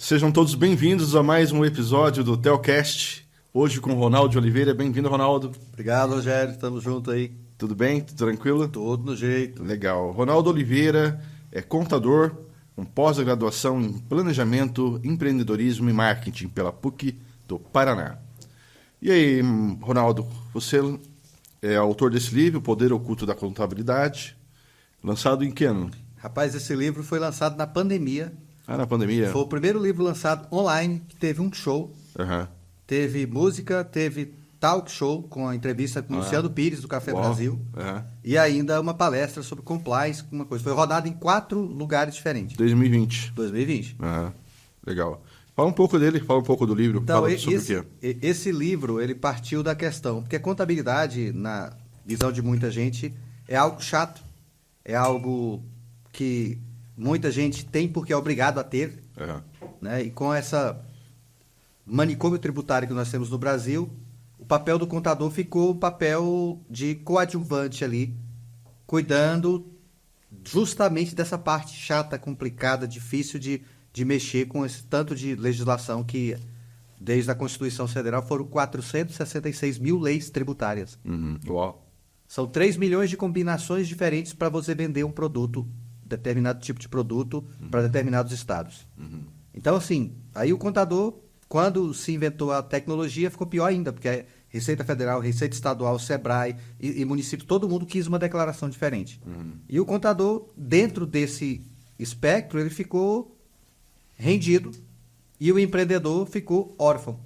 Sejam todos bem-vindos a mais um episódio do Telcast. Hoje com o Ronaldo de Oliveira. Bem-vindo, Ronaldo. Obrigado, Rogério. Estamos juntos aí. Tudo bem? Tudo tranquilo? Tudo no jeito. Legal. Ronaldo Oliveira é contador, com pós-graduação em Planejamento, Empreendedorismo e Marketing pela PUC do Paraná. E aí, Ronaldo, você é autor desse livro, O Poder Oculto da Contabilidade, lançado em que ano? Rapaz, esse livro foi lançado na pandemia. Na pandemia? Foi o primeiro livro lançado online, que teve um show, teve música, teve talk show com a entrevista com o Luciano Pires, do Café Brasil, e ainda uma palestra sobre compliance, uma coisa. Foi rodado em 4 lugares diferentes. 2020. 2020. Legal. Fala um pouco dele, fala um pouco do livro. Então, fala sobre o quê? Esse livro, ele partiu da questão, porque a contabilidade, na visão de muita gente, é algo chato, é algo que muita gente tem porque é obrigado a ter, né? E com essa manicômio tributário que nós temos no Brasil, o papel do contador ficou o papel de coadjuvante ali, cuidando justamente dessa parte chata, complicada, difícil de mexer com esse tanto de legislação que, desde a Constituição Federal, foram 466 mil leis tributárias. São 3 milhões de combinações diferentes para você vender um produto, determinado tipo de produto, para determinados estados. Então, assim, aí o contador, quando se inventou a tecnologia, ficou pior ainda, porque a Receita Federal, Receita Estadual, Sebrae e município, todo mundo quis uma declaração diferente. E o contador, dentro desse espectro, ele ficou rendido e o empreendedor ficou órfão.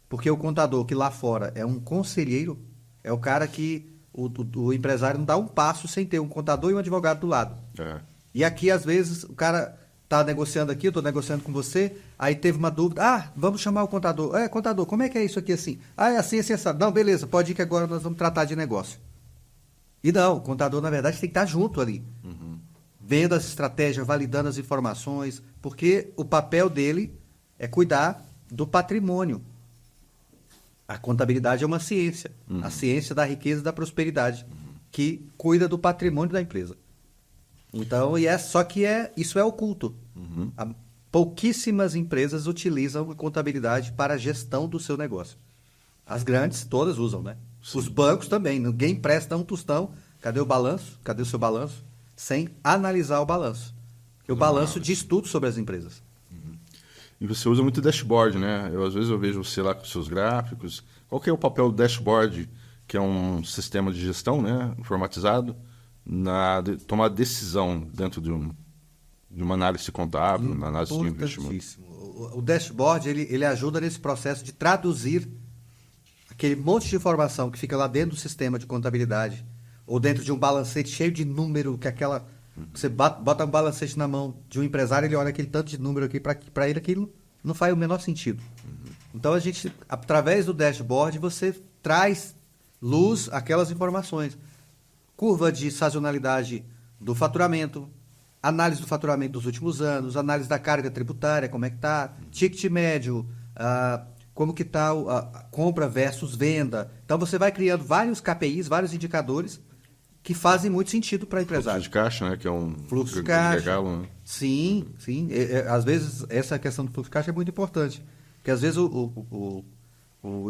Porque o contador, que lá fora é um conselheiro, é o cara que o empresário não dá um passo sem ter um contador e um advogado do lado. E aqui, às vezes, o cara está negociando aqui, eu estou negociando com você, aí teve uma dúvida, vamos chamar o contador. Contador, como é que é isso aqui assim? É assim, assim, assim. Não, beleza, pode ir que agora nós vamos tratar de negócio. E não, o contador, na verdade, tem que estar junto ali. Vendo as estratégias, validando as informações, porque o papel dele é cuidar do patrimônio. A contabilidade é uma ciência, a ciência da riqueza e da prosperidade, que cuida do patrimônio da empresa. Então, só que isso é oculto. Pouquíssimas empresas utilizam a contabilidade para a gestão do seu negócio. As grandes, todas usam, né? Sim. Os bancos também. Ninguém presta um tostão. Cadê o balanço? Cadê o seu balanço? Sem analisar o balanço. O balanço diz tudo sobre as empresas. E você usa muito dashboard, né? Às vezes eu vejo você lá com seus gráficos. Qual que é o papel do dashboard, que é um sistema de gestão, né, informatizado, tomar decisão dentro de uma análise contábil, na análise de investimento? O dashboard, ele ajuda nesse processo de traduzir aquele monte de informação que fica lá dentro do sistema de contabilidade, ou dentro de um balancete cheio de número, você bota um balancete na mão de um empresário, ele olha aquele tanto de número aqui, para ele aquilo não faz o menor sentido. Então, a gente, através do dashboard, você traz luz àquelas informações. Curva de sazonalidade do faturamento, análise do faturamento dos últimos anos, análise da carga tributária, como é que está, ticket médio, como que está a compra versus venda. Então, você vai criando vários KPIs, vários indicadores que fazem muito sentido para empresário. Fluxo de caixa, né? Que é um fluxo de caixa. Legal, né? Sim. Às vezes, essa questão do fluxo de caixa é muito importante. Porque, às vezes, o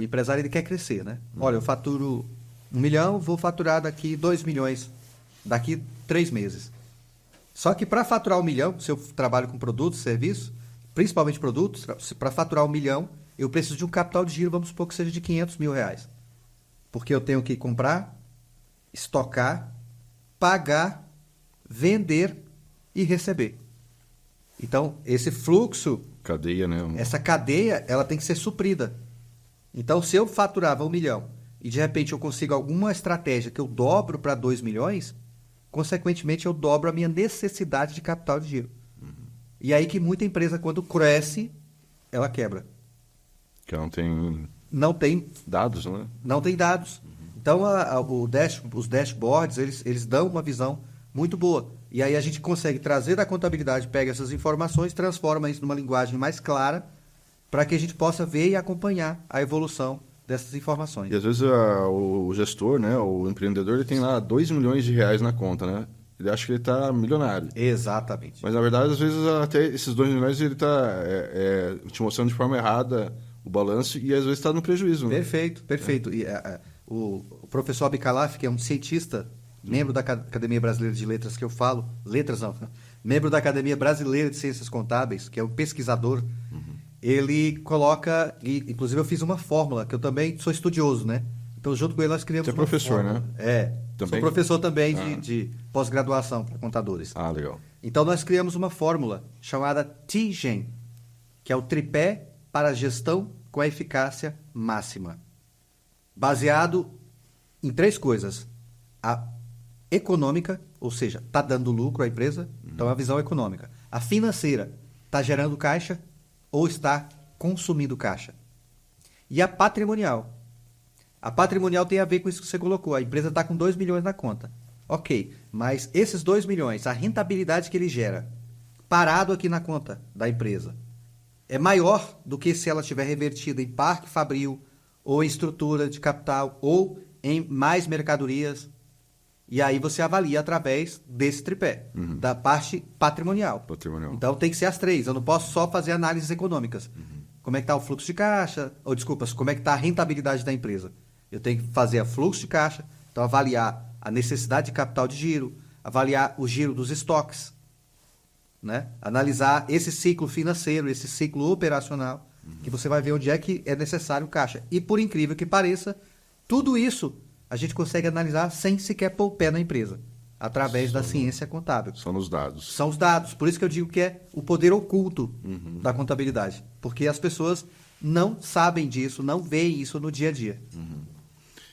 empresário ele quer crescer, né? Olha, eu faturo 1 milhão, vou faturar daqui 2 milhões, daqui 3 meses. Só que para faturar 1 milhão, se eu trabalho com produtos, serviços, principalmente produtos, para faturar 1 milhão, eu preciso de um capital de giro, vamos supor que seja de 500 mil reais. Porque eu tenho que comprar, estocar, pagar, vender e receber. Então, esse fluxo, cadeia, né? Essa cadeia, ela tem que ser suprida. Então, se eu faturava 1 milhão e de repente eu consigo alguma estratégia que eu dobro para 2 milhões, consequentemente eu dobro a minha necessidade de capital de giro. E aí que muita empresa, quando cresce, ela quebra. Que não tem dados, né? Não tem dados. Então, os dashboards, eles dão uma visão muito boa. E aí a gente consegue trazer da contabilidade, pega essas informações, transforma isso numa linguagem mais clara, para que a gente possa ver e acompanhar a evolução dessas informações. E às vezes o gestor, né, o empreendedor, ele tem lá 2 milhões de reais na conta, né? ele acha que ele está milionário. Exatamente. Mas, na verdade, às vezes, até esses 2 milhões, ele está te mostrando de forma errada o balanço e, às vezes, está no prejuízo. Né? Perfeito. E, o professor Abikalaf, que é um cientista, membro da Academia Brasileira de Letras, que eu falo, membro da Academia Brasileira de Ciências Contábeis, que é um pesquisador, ele coloca, e, inclusive eu fiz uma fórmula, que eu também sou estudioso, né? Então, junto com ele, nós criamos Você é professor, fórmula. né? Sou Também? professor também de pós-graduação para contadores. Ah, legal. Então, nós criamos uma fórmula chamada TGEM, que é o tripé para a gestão com a eficácia máxima. Baseado em 3 coisas. A econômica, ou seja, está dando lucro à empresa, então é a visão econômica. A financeira, está gerando caixa ou está consumindo caixa. E a patrimonial. A patrimonial tem a ver com isso que você colocou. A empresa está com 2 milhões na conta. Ok, mas esses 2 milhões, a rentabilidade que ele gera, parado aqui na conta da empresa, é maior do que se ela tiver revertida em parque fabril, ou em estrutura de capital, ou em mais mercadorias. E aí você avalia através desse tripé, da parte patrimonial. Então tem que ser as 3. Eu não posso só fazer análises econômicas. Como é que está o fluxo de caixa, ou desculpa, como é que está a rentabilidade da empresa. Eu tenho que fazer o fluxo de caixa, então avaliar a necessidade de capital de giro, avaliar o giro dos estoques, né? Analisar esse ciclo financeiro, esse ciclo operacional, que você vai ver onde é que é necessário caixa. E por incrível que pareça, tudo isso a gente consegue analisar sem sequer pôr o pé na empresa, através da ciência contábil. São os dados. São os dados. Por isso que eu digo que é o poder oculto da contabilidade. Porque as pessoas não sabem disso, não veem isso no dia a dia.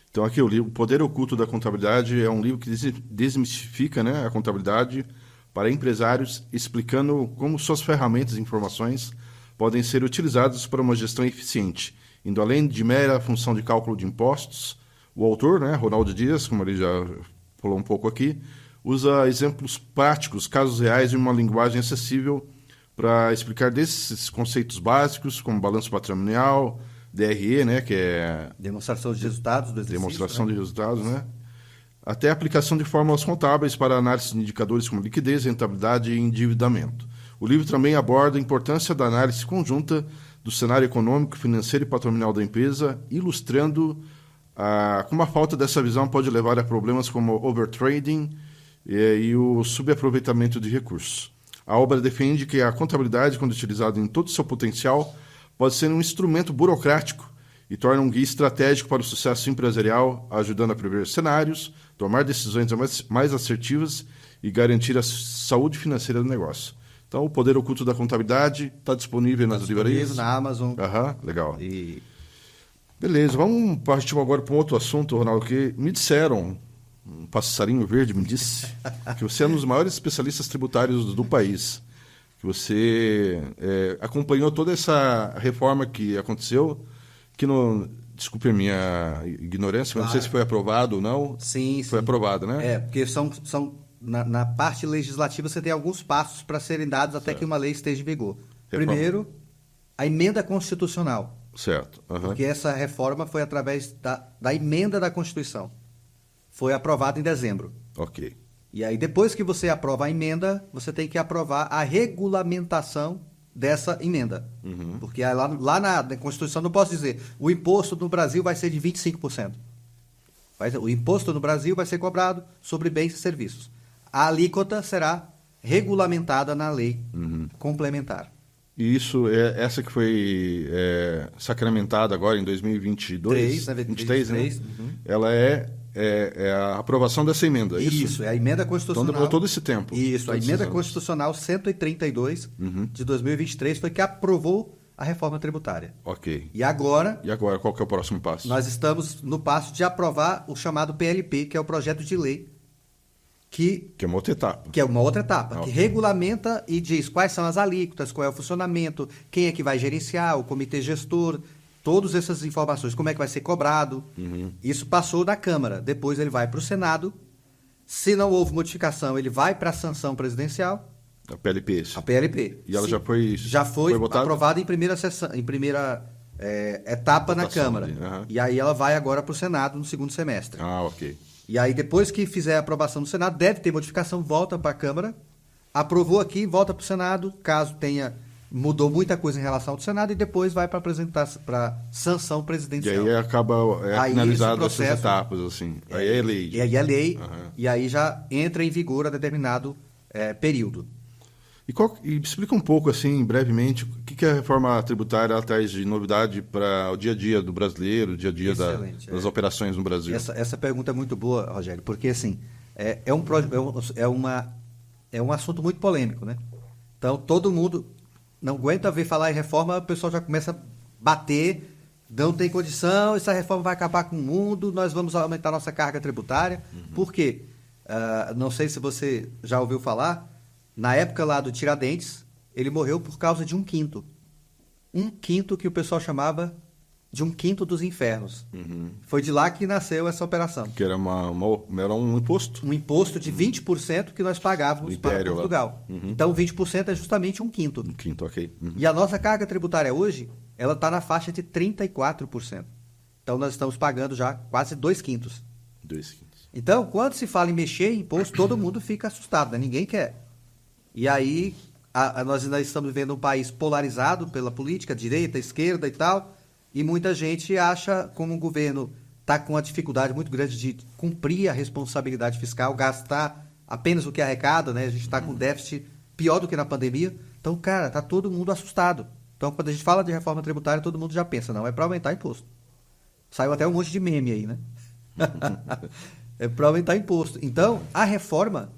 Então, aqui o livro O Poder Oculto da Contabilidade é um livro que desmistifica, né, a contabilidade para empresários, explicando como suas ferramentas e informações podem ser utilizadas para uma gestão eficiente, indo além de mera função de cálculo de impostos. O autor, né, Ronaldo Dias, como ele já falou um pouco aqui, usa exemplos práticos, casos reais, em uma linguagem acessível para explicar desses conceitos básicos, como balanço patrimonial, DRE, né, que é demonstração de resultados do exercício. Demonstração de resultados, né? Até a aplicação de fórmulas contábeis para análise de indicadores como liquidez, rentabilidade e endividamento. O livro também aborda a importância da análise conjunta do cenário econômico, financeiro e patrimonial da empresa, ilustrando como a falta dessa visão pode levar a problemas como overtrading e o subaproveitamento de recursos. A obra defende que a contabilidade, quando utilizada em todo o seu potencial, pode ser um instrumento burocrático e torna um guia estratégico para o sucesso empresarial, ajudando a prever cenários, tomar decisões mais assertivas e garantir a saúde financeira do negócio. Então, o Poder Oculto da Contabilidade está disponível nas livrarias. Na Amazon. Legal. Beleza, vamos partir agora para um outro assunto, Ronaldo, que me disseram, um passarinho verde me disse, que você é um dos maiores especialistas tributários do país. Que você acompanhou toda essa reforma que aconteceu, que desculpe a minha ignorância, mas não sei se foi aprovado ou não. Sim. Foi aprovado, né? Porque na parte legislativa você tem alguns passos para serem dados até que uma lei esteja em vigor. Primeiro, a emenda constitucional. Certo. Porque essa reforma foi através da emenda da Constituição. Foi aprovada em dezembro. Ok. E aí, depois que você aprova a emenda, você tem que aprovar a regulamentação dessa emenda. Porque lá na Constituição não posso dizer o imposto no Brasil vai ser de 25%. O imposto no Brasil vai ser cobrado sobre bens e serviços. A alíquota será regulamentada na lei complementar. E isso, essa que foi sacramentada agora em 2022? 23, né? Ela é a aprovação dessa emenda, é isso? Isso, é a emenda constitucional. Então demorou todo esse tempo. Isso, a emenda constitucional 132 de 2023 foi que aprovou a reforma tributária. Ok. E agora, qual que é o próximo passo? Nós estamos no passo de aprovar o chamado PLP, que é o projeto de lei que é uma outra etapa. Que é uma outra etapa, que regulamenta e diz quais são as alíquotas, qual é o funcionamento, quem é que vai gerenciar, o comitê gestor, todas essas informações, como é que vai ser cobrado. Isso passou da Câmara, depois ele vai para o Senado. Se não houve modificação, ele vai para a sanção presidencial. A PLP. A PLP. E ela já foi aprovada em primeira etapa na Câmara. E aí ela vai agora para o Senado no segundo semestre. Ok. E aí, depois que fizer a aprovação no Senado, deve ter modificação, volta para a Câmara, aprovou aqui, volta para o Senado, caso mudou muita coisa em relação ao Senado, e depois vai para apresentar para sanção E presidencial. aí acaba Aí finalizado esse essas processo- etapas, assim. Aí é lei. E aí é lei, Aham. e aí já entra em vigor a determinado período. E explica um pouco, assim, brevemente, o que a reforma tributária ela traz de novidade para o dia a dia do brasileiro, o dia a dia Excelente, das operações no Brasil. Essa pergunta é muito boa, Rogério, porque assim, é um assunto muito polêmico, né? Então, todo mundo não aguenta ver falar em reforma, o pessoal já começa a bater, não tem condição, essa reforma vai acabar com o mundo, nós vamos aumentar nossa carga tributária. Por quê? Não sei se você já ouviu falar, na época lá do Tiradentes, ele morreu por causa de 1/5. 1/5 que o pessoal chamava de 1/5 dos infernos. Foi de lá que nasceu essa operação. Que era, era um imposto. Um imposto de 20% que nós pagávamos Do para Império lá. Portugal. Então, 20% é justamente 1/5. Um quinto, ok. E a nossa carga tributária hoje, ela está na faixa de 34%. Então, nós estamos pagando já quase 2/5. 2 quintos. Então, quando se fala em mexer em imposto, todo mundo fica assustado, né? Ninguém quer. E aí, nós ainda estamos vivendo um país polarizado pela política, direita, esquerda e tal, e muita gente acha, como o governo está com uma dificuldade muito grande de cumprir a responsabilidade fiscal, gastar apenas o que arrecada, né? A gente está com déficit pior do que na pandemia. Então, cara, tá todo mundo assustado. Então, quando a gente fala de reforma tributária, todo mundo já pensa, não, é para aumentar imposto. Saiu até um monte de meme aí, né? É para aumentar imposto. Então, a reforma,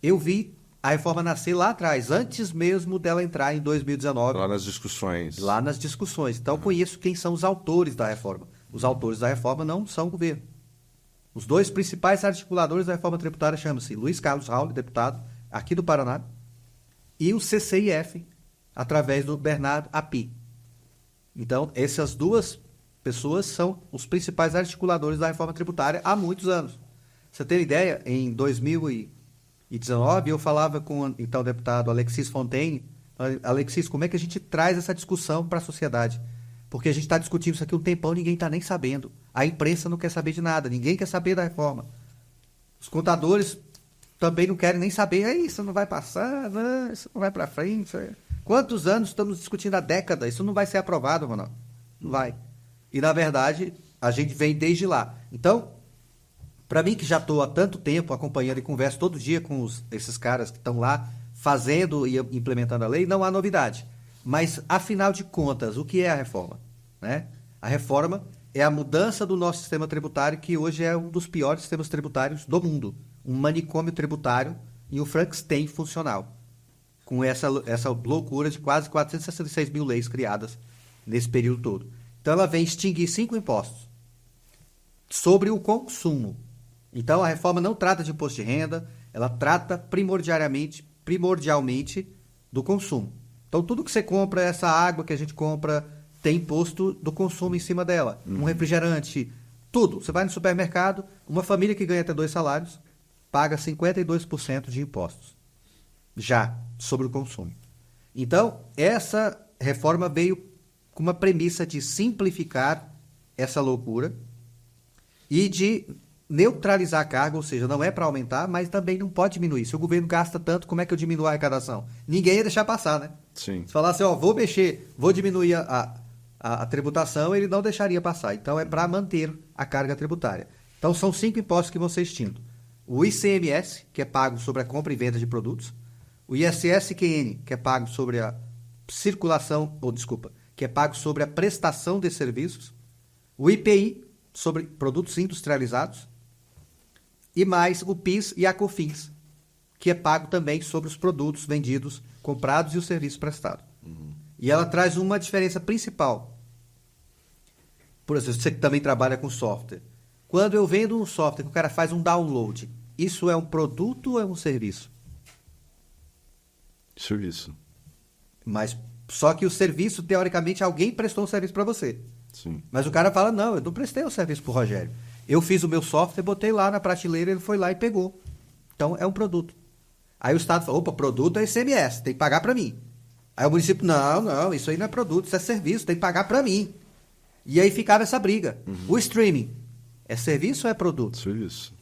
eu vi a reforma nascer lá atrás, antes mesmo dela entrar em 2019. Lá nas discussões. Lá nas discussões. Então, eu conheço quem são os autores da reforma. Os autores da reforma não são o governo. Os dois principais articuladores da reforma tributária chamam-se Luiz Carlos Raul, deputado aqui do Paraná, e o CCIF, através do Bernardo Api. Então, essas duas pessoas são os principais articuladores da reforma tributária há muitos anos. Você tem ideia, em 2019, eu falava com então, o deputado Alexis Fontaine. Alexis, como é que a gente traz essa discussão para a sociedade? Porque a gente está discutindo isso aqui um tempão, ninguém está nem sabendo. A imprensa não quer saber de nada, ninguém quer saber da reforma. Os contadores também não querem nem saber. Isso não vai passar, não, isso não vai para frente. Quantos anos estamos discutindo há décadas? Isso não vai ser aprovado, Ronaldo. Não vai. E, na verdade, a gente vem desde lá. Então, para mim, que já estou há tanto tempo acompanhando e converso todo dia com esses caras que estão lá fazendo e implementando a lei, não há novidade. Mas, afinal de contas, o que é a reforma? Né? A reforma é a mudança do nosso sistema tributário, que hoje é um dos piores sistemas tributários do mundo. Um manicômio tributário e um Frankenstein funcional. Com essa loucura de quase 466 mil leis criadas nesse período todo. Então, ela vem extinguir 5 impostos sobre o consumo. Então, a reforma não trata de imposto de renda, ela trata primordialmente do consumo. Então, tudo que você compra, essa água que a gente compra, tem imposto do consumo em cima dela. Um refrigerante, tudo. Você vai no supermercado, uma família que ganha até 2 salários, paga 52% de impostos. Já, sobre o consumo. Então, essa reforma veio com uma premissa de simplificar essa loucura e de neutralizar a carga, ou seja, não é para aumentar, mas também não pode diminuir. Se o governo gasta tanto, como é que eu diminuo a arrecadação? Ninguém ia deixar passar, né? Sim. Se falasse, vou diminuir a tributação, ele não deixaria passar. Então, é para manter a carga tributária. Então, são 5 impostos que vão ser extintos. O ICMS, que é pago sobre a compra e venda de produtos. O ISS-QN, que é pago sobre a que é pago sobre a prestação de serviços. O IPI, sobre produtos industrializados. E mais o PIS e a COFINS, que é pago também sobre os produtos vendidos, comprados e os serviços prestados. E ela traz uma diferença principal. Por exemplo, você que também trabalha com software. Quando eu vendo um software que o cara faz um download, isso é um produto ou é um serviço? Serviço. Mas só que o serviço, teoricamente, alguém prestou um serviço para você. Sim. Mas o cara fala, não, eu não prestei o serviço pro Rogério. Eu fiz o meu software, botei lá na prateleira, ele foi lá e pegou. Então, é um produto. Aí o Estado fala, produto é ICMS, tem que pagar para mim. Aí o município, não, isso aí não é produto, isso é serviço, tem que pagar para mim. E aí ficava essa briga. O streaming, é serviço ou é produto? Serviço.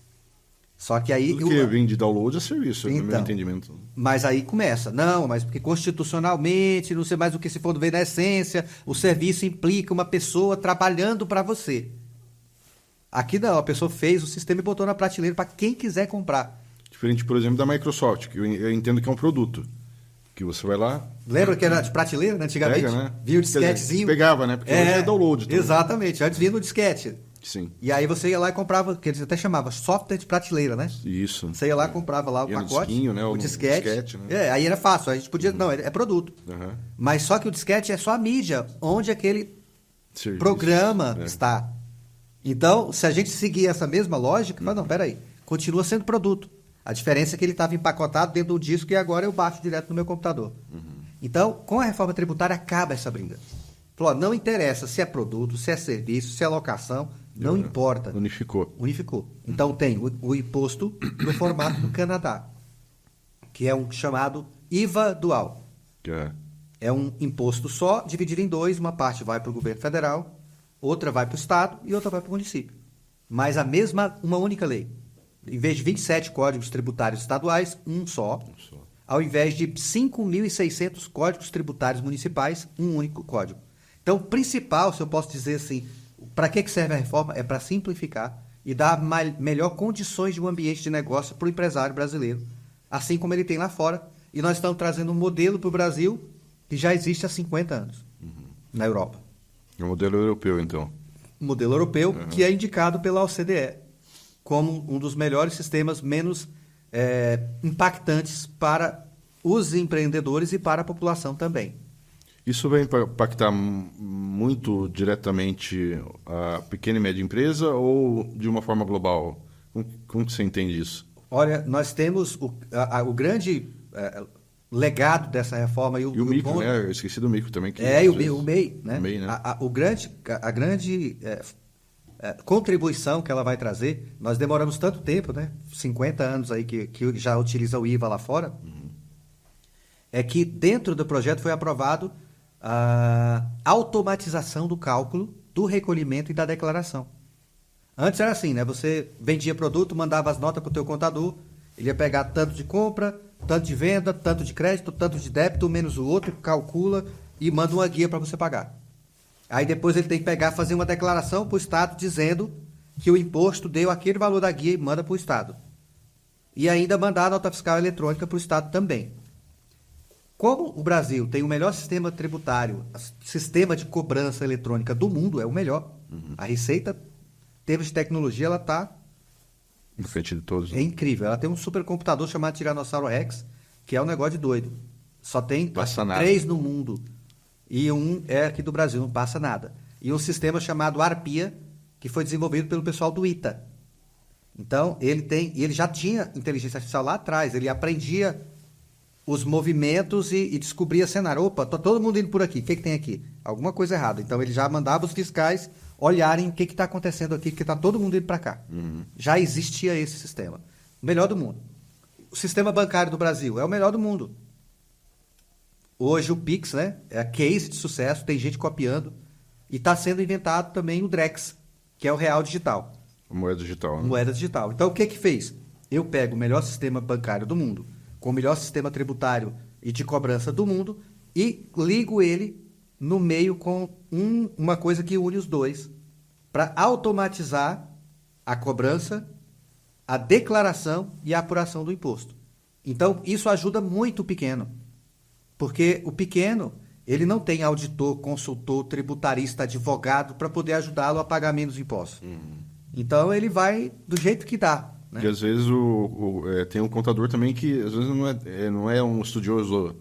Só que aí... Tudo que vem de download é serviço, no meu entendimento. Mas aí começa. Não, mas porque constitucionalmente, não sei mais o que se for ver na essência, o serviço implica uma pessoa trabalhando para você. Aqui não, a pessoa fez o sistema e botou na prateleira para quem quiser comprar. Diferente, por exemplo, da Microsoft, que eu entendo que é um produto. Que você vai lá... Lembra que era de prateleira, né, antigamente? Pega, né? Via o disquetezinho. Pegava, né? Porque hoje é download também. Exatamente, antes vinha no disquete. Sim. E aí você ia lá e comprava, que eles até chamavam software de prateleira, né? Isso. Você ia lá e comprava lá o pacote, disquinho, né? o disquete. Né? Aí era fácil, a gente podia... Não, é produto. Uhum. Mas só que o disquete é só a mídia, onde aquele serviço, programa está. Então, se a gente seguir essa mesma lógica, mas não, peraí, continua sendo produto. A diferença é que ele estava empacotado dentro do disco e agora eu baixo direto no meu computador. Então, com a reforma tributária, acaba essa briga. Falou, não interessa se é produto, se é serviço, se é locação, não importa. Unificou. Então, tem o imposto no formato do Canadá, que é um chamado IVA dual. É um imposto só, dividido em dois, uma parte vai para o governo federal, outra vai para o estado e outra vai para o município. Mas uma única lei. Em vez de 27 códigos tributários estaduais, um só. Ao invés de 5.600 códigos tributários municipais, um único código. Então, o principal, se eu posso dizer assim, para que serve a reforma? É para simplificar e dar melhor condições de um ambiente de negócio para o empresário brasileiro, assim como ele tem lá fora. E nós estamos trazendo um modelo para o Brasil que já existe há 50 anos na Europa. É o modelo europeu, então. O modelo europeu, que é indicado pela OCDE como um dos melhores sistemas menos impactantes para os empreendedores e para a população também. Isso vai impactar muito diretamente a pequena e média empresa ou de uma forma global? Como que você entende isso? Olha, nós temos o grande legado dessa reforma. E o micro, né? Eu esqueci do micro também. O MEI. Né? O MEI, né? A grande contribuição que ela vai trazer, nós demoramos tanto tempo, né? 50 anos aí que já utiliza o IVA lá fora, é que dentro do projeto foi aprovado a automatização do cálculo, do recolhimento e da declaração. Antes era assim, né? Você vendia produto, mandava as notas para o teu contador, ele ia pegar tanto de compra, tanto de venda, tanto de crédito, tanto de débito, menos o outro, calcula e manda uma guia para você pagar. Aí depois ele tem que pegar, fazer uma declaração para o Estado dizendo que o imposto deu aquele valor da guia e manda para o Estado. E ainda mandar a nota fiscal eletrônica para o Estado também. Como o Brasil tem o melhor sistema tributário, sistema de cobrança eletrônica do mundo, é o melhor. A Receita, em termos de tecnologia, ela está... Na frente de todos. É incrível. Ela tem um supercomputador chamado Tiranossauro Rex, que é um negócio de doido. Só tem 3 no mundo. E um é aqui do Brasil, não passa nada. E um sistema chamado ARPIA, que foi desenvolvido pelo pessoal do ITA. Então, ele já tinha inteligência artificial lá atrás, ele aprendia os movimentos e descobria cenário. Opa, tá todo mundo indo por aqui, o que tem aqui? Alguma coisa errada. Então, ele já mandava os fiscais olharem o que está acontecendo aqui, porque está todo mundo indo para cá. Já existia esse sistema. O melhor do mundo. O sistema bancário do Brasil é o melhor do mundo. Hoje o Pix, né, é a case de sucesso, tem gente copiando. E está sendo inventado também o Drex, que é o real digital. A moeda digital. Né? Moeda digital. Então, o que fez? Eu pego o melhor sistema bancário do mundo, com o melhor sistema tributário e de cobrança do mundo, e ligo ele no meio com uma coisa que une os dois, para automatizar a cobrança, a declaração e a apuração do imposto. Então, isso ajuda muito o pequeno. Porque o pequeno, ele não tem auditor, consultor, tributarista, advogado para poder ajudá-lo a pagar menos impostos. Então, ele vai do jeito que dá. Né? E às vezes tem um contador também que às vezes não é um estudioso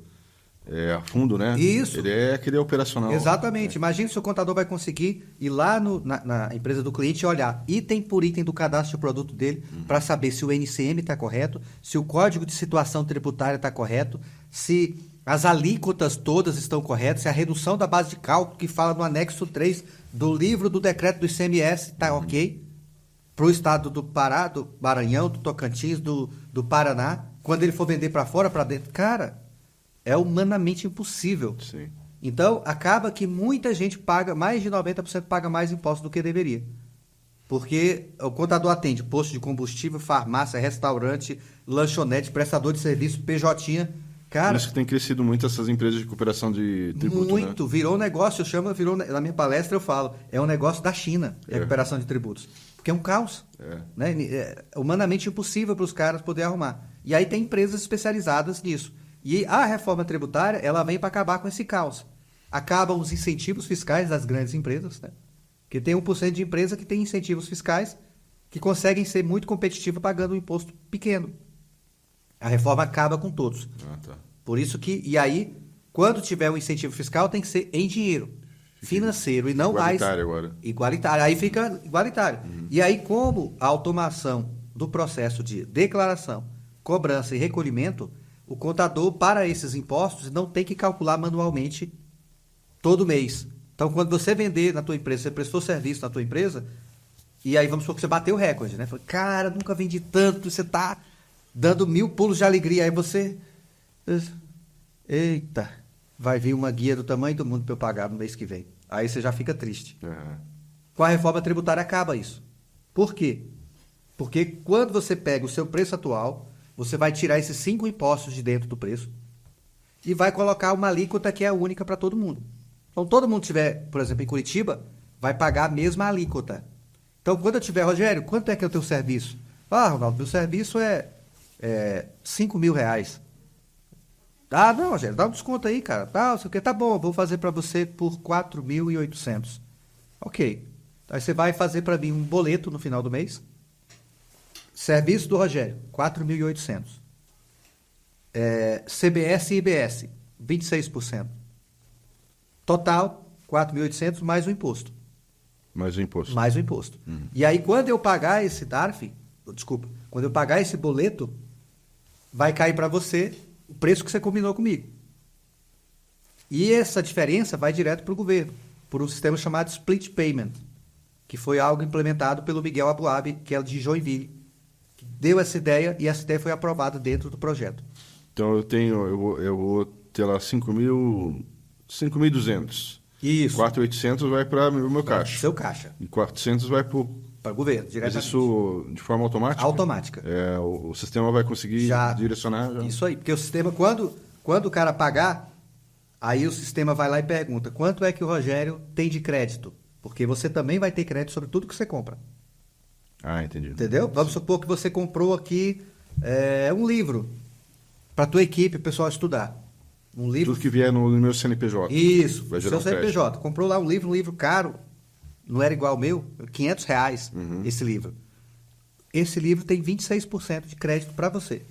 a fundo, né? Isso. Ele é aquele operacional. Exatamente. Imagina se o contador vai conseguir ir lá na empresa do cliente e olhar item por item do cadastro de produto dele para saber se o NCM está correto, se o código de situação tributária está correto, se as alíquotas todas estão corretas, se a redução da base de cálculo que fala no anexo 3 do livro do decreto do ICMS está ok, para o estado do Pará, do Maranhão, do Tocantins, do Paraná, quando ele for vender para fora, para dentro, cara, é humanamente impossível. Sim. Então, acaba que muita gente paga, mais de 90% paga mais impostos do que deveria. Porque o contador atende posto de combustível, farmácia, restaurante, lanchonete, prestador de serviço, PJ. Por Cara, isso que tem crescido muito essas empresas de cooperação de tributo, muito. né? Virou um negócio, na minha palestra eu falo, é um negócio da China, a recuperação de tributos. Porque é um caos. Né? É humanamente impossível para os caras poderem arrumar. E aí tem empresas especializadas nisso. E a reforma tributária, ela vem para acabar com esse caos. Acabam os incentivos fiscais das grandes empresas, né? Porque tem 1% de empresa que tem incentivos fiscais que conseguem ser muito competitiva pagando um imposto pequeno. A reforma acaba com todos. Tá. Por isso que, e aí, quando tiver um incentivo fiscal, tem que ser em dinheiro, financeiro, e não mais... Igualitário agora. Igualitário. Aí fica igualitário. E aí, como a automação do processo de declaração, cobrança e recolhimento, o contador, para esses impostos, não tem que calcular manualmente todo mês. Então, quando você vender na tua empresa, você prestou serviço na tua empresa, e aí vamos supor que você bateu o recorde, né? Falei, cara, nunca vendi tanto, você tá dando 1000 pulos de alegria. Aí você... Eita, vai vir uma guia do tamanho do mundo para eu pagar no mês que vem. Aí você já fica triste. Com a reforma tributária acaba isso. Por quê? Porque quando você pega o seu preço atual, você vai tirar esses 5 impostos de dentro do preço e vai colocar uma alíquota que é única para todo mundo. Então, todo mundo tiver, por exemplo, em Curitiba, vai pagar a mesma alíquota. Então, quando eu tiver, Rogério, quanto é que é o teu serviço? Ah, Ronaldo, meu serviço é 5 mil reais. Ah, não, Rogério, dá um desconto aí, cara. Ah, sei o que, tá bom, eu vou fazer para você por 4.800. Ok. Aí você vai fazer para mim um boleto no final do mês. Serviço do Rogério, 4.800. CBS e IBS, 26%. Total, 4.800 mais o imposto. Mais o imposto. Mais o imposto. E aí, quando eu pagar esse quando eu pagar esse boleto, vai cair para você o preço que você combinou comigo. E essa diferença vai direto para o governo, por um sistema chamado Split Payment, que foi algo implementado pelo Miguel Abuab, que é de Joinville, que deu essa ideia e essa ideia foi aprovada dentro do projeto. Então eu vou ter lá 5.200. Isso. 4.800 vai para o meu caixa. Seu caixa. E 400 vai para o governo, diretamente. Mas isso de forma automática? Automática. O sistema vai conseguir direcionar? Já? Isso aí, porque o sistema, quando o cara pagar, aí o sistema vai lá e pergunta, quanto é que o Rogério tem de crédito? Porque você também vai ter crédito sobre tudo que você compra. Ah, entendi. Entendeu? Vamos supor que você comprou aqui um livro para a tua equipe, o pessoal estudar. Um livro... Tudo que vier no meu CNPJ. Isso, vai seu CNPJ. Comprou lá um livro caro, não era igual ao meu, R$500 esse livro. Esse livro tem 26% de crédito para você.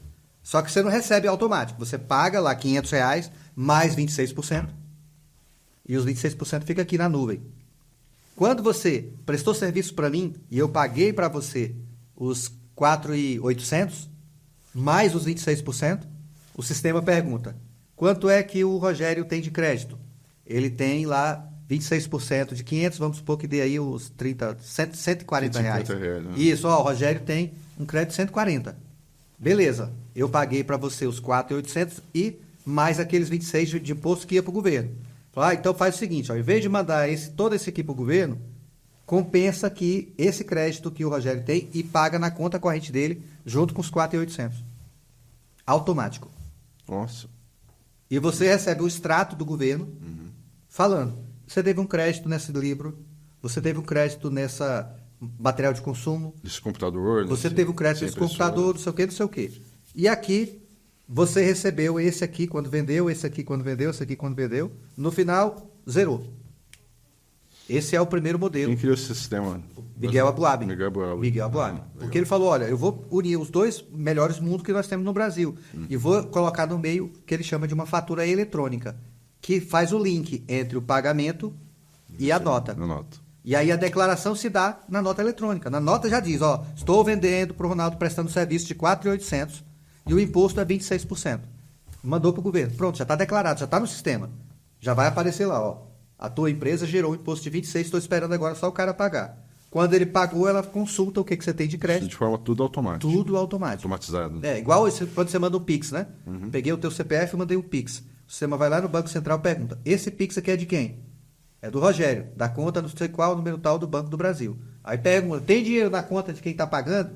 Só que você não recebe automático. Você paga lá R$500 mais 26%. E os 26% fica aqui na nuvem. Quando você prestou serviço para mim e eu paguei para você os 4.800 mais os 26%, o sistema pergunta, quanto é que o Rogério tem de crédito? Ele tem lá 26% de 500, vamos supor que dê aí os 140 reais. Né? Isso, ó, o Rogério tem um crédito de 140. Beleza, eu paguei para você os 4.800 e mais aqueles 26 de imposto que ia para o governo. Então faz o seguinte, ó, em vez de mandar todo esse aqui para o governo, compensa aqui esse crédito que o Rogério tem e paga na conta corrente dele junto com os 4.800. Automático. Nossa. E você recebe o extrato do governo falando, você teve um crédito nesse livro, você teve um crédito nessa material de consumo. Desse computador. Você teve um crédito nesse computador, não sei o quê. E aqui, você recebeu esse aqui quando vendeu, esse aqui quando vendeu, esse aqui quando vendeu. No final, zerou. Esse é o primeiro modelo. Quem criou esse sistema? Miguel Abuab. Miguel Abuab. Porque ele falou, olha, eu vou unir os dois melhores mundos que nós temos no Brasil e vou colocar no meio o que ele chama de uma fatura eletrônica, que faz o link entre o pagamento e a nota. E aí a declaração se dá na nota eletrônica. Na nota já diz, ó, estou vendendo para o Ronaldo prestando serviço de 4.800 e o imposto é 26%. Mandou para o governo. Pronto, já está declarado, já está no sistema. Já vai aparecer lá, ó. A tua empresa gerou um imposto de 26, estou esperando agora só o cara pagar. Quando ele pagou, ela consulta o que você tem de crédito. De forma tudo automática. Tudo automático. Automatizado. Igual quando você manda um Pix, né? Peguei o teu CPF e mandei um Pix. O sistema vai lá no Banco Central e pergunta, esse Pix aqui é de quem? É do Rogério, da conta não sei qual, número tal do Banco do Brasil. Aí pergunta, tem dinheiro na conta de quem está pagando?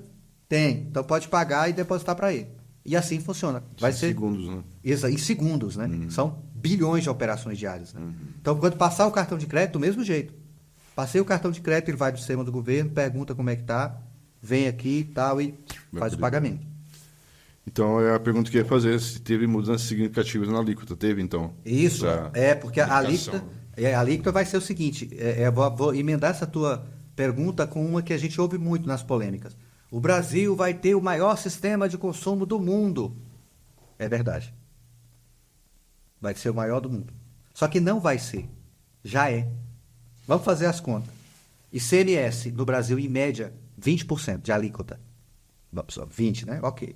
Tem. Então pode pagar e depositar para ele. E assim funciona. Vai ser segundos, né? em segundos, né? São bilhões de operações diárias. Né? Então, quando passar o cartão de crédito, do mesmo jeito. Passei o cartão de crédito, ele vai do sistema do governo, pergunta como é que tá, vem aqui e tal, e faz o pagamento. Então, é a pergunta que eu ia fazer, se teve mudanças significativas na alíquota. Teve, então? Isso, porque a aplicação. alíquota vai ser o seguinte, vou emendar essa tua pergunta com uma que a gente ouve muito nas polêmicas. O Brasil vai ter o maior sistema de consumo do mundo. É verdade. Vai ser o maior do mundo. Só que não vai ser. Já é. Vamos fazer as contas. ICMS no Brasil, em média, 20% de alíquota. 20, né? Ok.